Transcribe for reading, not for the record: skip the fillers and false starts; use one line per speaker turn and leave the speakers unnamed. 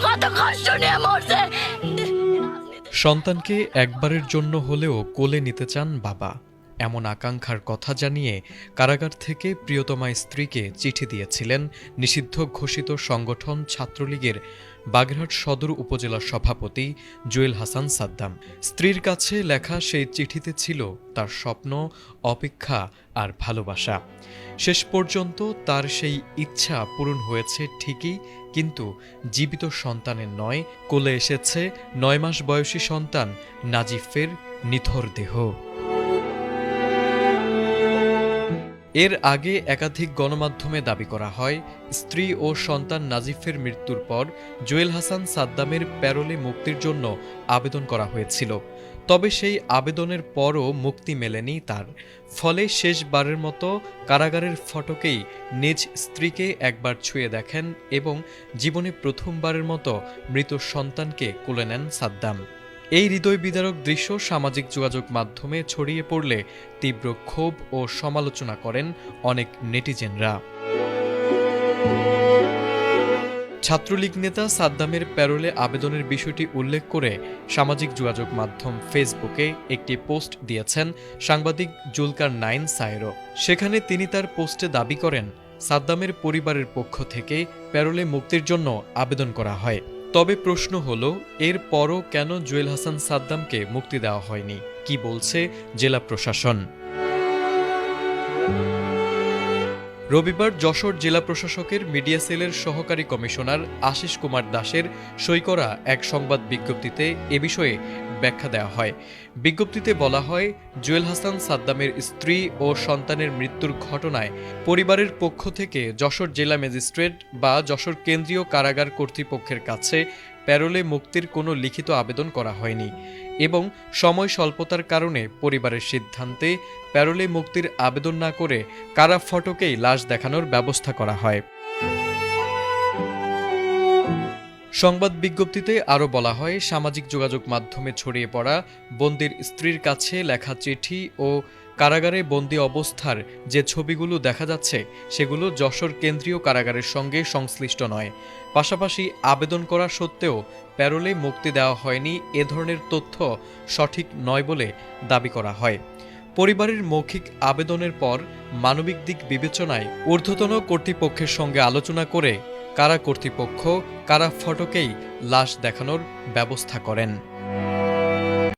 কত কষ্ট নিয়ে মরছে।
সন্তানকে একবারের জন্য হলেও কোলে নিতে চান বাবা, এমন আকাঙ্ক্ষার কথা জানিয়ে কারাগার থেকে প্রিয়তমা স্ত্রীকে চিঠি দিয়েছিলেন নিষিদ্ধ ঘোষিত সংগঠন ছাত্রলীগের বাগেরহাট সদর উপজেলা সভাপতি জুয়েল হাসান সাদ্দাম। স্ত্রীর কাছে লেখা সেই চিঠিতে ছিল তার স্বপ্ন, অপেক্ষা আর ভালোবাসা। শেষ পর্যন্ত তার সেই ইচ্ছা পূরণ হয়েছে ঠিকই, কিন্তু জীবিত সন্তানের নয়, কোলে এসেছে ৯ মাস বয়সী সন্তান নাজিফের নিথর দেহ। এর আগে একাধিক গণমাধ্যমে দাবি করা হয়, স্ত্রী ও সন্তান নাজিফের মৃত্যুর পর জুয়েল হাসান সাদ্দামের প্যারোলে মুক্তির জন্য আবেদন করা হয়েছিল। তবে সেই আবেদনের পরও মুক্তি মেলেনি তার। ফলে শেষবারের মতো কারাগারের ফটকেই নিজ স্ত্রীকে একবার ছুঁয়ে দেখেন এবং জীবনে প্রথমবারের মতো মৃত সন্তানকে কোলে নেন সাদ্দাম। এই হৃদয় বিদারক দৃশ্য সামাজিক যোগাযোগ মাধ্যমে ছড়িয়ে পড়লে তীব্র ক্ষোভ ও সমালোচনা করেন অনেক নেটিজেনরা। ছাত্রলীগ নেতা সাদ্দামের প্যারোলে আবেদনের বিষয়টি উল্লেখ করে সামাজিক যোগাযোগ মাধ্যম ফেসবুকে একটি পোস্ট দিয়েছেন সাংবাদিক জুলকার নাইন সায়েরো। সেখানে তিনি তার পোস্টে দাবি করেন, সাদ্দামের পরিবারের পক্ষ থেকে প্যারোলে মুক্তির জন্য আবেদন করা হয়। তবে প্রশ্ন হলো, এর পরও কেন জুয়েল হাসান সাদ্দামকে মুক্তি দেওয়া হয়নি? কি বলছে জেলা প্রশাসন? রবিবার যশোর জেলা প্রশাসকের মিডিয়া সেলের সহকারী কমিশনার আশিস কুমার দাসের সই করা এক সংবাদ বিজ্ঞপ্তিতে এ বিষয়ে ব্যাখ্যা দেওয়া হয়। বিজ্ঞপ্তিতে বলা হয়, জুয়েল হাসান সাদ্দামের স্ত্রী ও সন্তানের মৃত্যুর ঘটনায় পরিবারের পক্ষ থেকে যশোর জেলা ম্যাজিস্ট্রেট বা যশোর কেন্দ্রীয় কারাগার কর্তৃপক্ষের কাছে প্যারোলে মুক্তির কোনো লিখিত আবেদন করা হয়নি এবং সময় স্বল্পতার কারণে পরিবারের সিদ্ধান্তে প্যারোলে মুক্তির আবেদন না করে কারা ফটকেই লাশ দেখানোর ব্যবস্থা করা হয়। সংবাদ বিজ্ঞপ্তিতে আরও বলা হয়, সামাজিক যোগাযোগ মাধ্যমে ছড়িয়ে পড়া বন্দির স্ত্রীর কাছে লেখা চিঠি ও কারাগারে বন্দি অবস্থার যে ছবিগুলো দেখা যাচ্ছে সেগুলো যশোর কেন্দ্রীয় কারাগারের সঙ্গে সংশ্লিষ্ট নয়। পাশাপাশি আবেদন করা সত্ত্বেও প্যারোলে মুক্তি দেওয়া হয়নি এ ধরনের তথ্য সঠিক নয় বলে দাবি করা হয়। পরিবারের মৌখিক আবেদনের পর মানবিক দিক বিবেচনায় ঊর্ধ্বতন কর্তৃপক্ষের সঙ্গে আলোচনা করে কারা কর্তৃপক্ষ কারা ফটকেই লাশ দেখানোর ব্যবস্থা করেন।